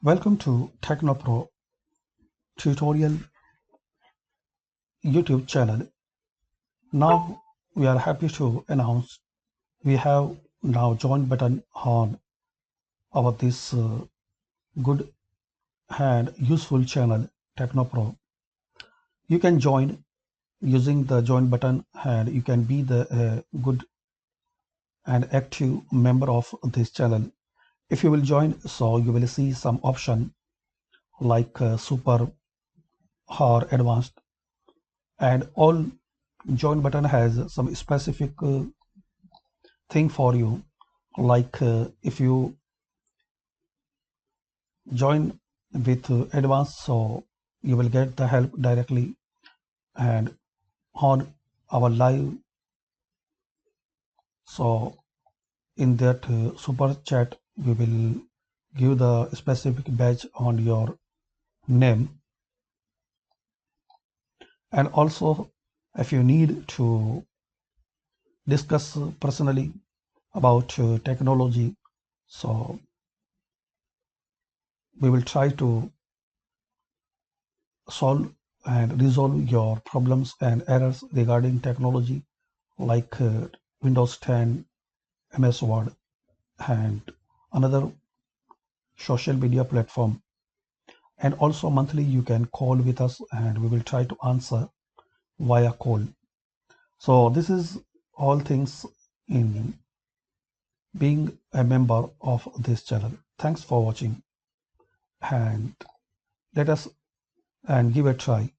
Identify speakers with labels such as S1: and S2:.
S1: Welcome to TechnoPro tutorial YouTube channel. Now we are happy to announce we have now join button on our this good and useful channel TechnoPro. You can join using the join button and you can be the good and active member of this channel. If you will join, so you will see some option like super or advanced, and all join button has some specific thing for you, like if you join with advanced, so you will get the help directly and on our live. So in that super chat we will give the specific badge on your name. And also, if you need to discuss personally about technology, so we will try to solve and resolve your problems and errors regarding technology, like Windows 10, MS Word, and another social media platform. And also monthly you can call with us and we will try to answer via call. So this is all things in being a member of this channel. Thanks for watching and let us and give a try.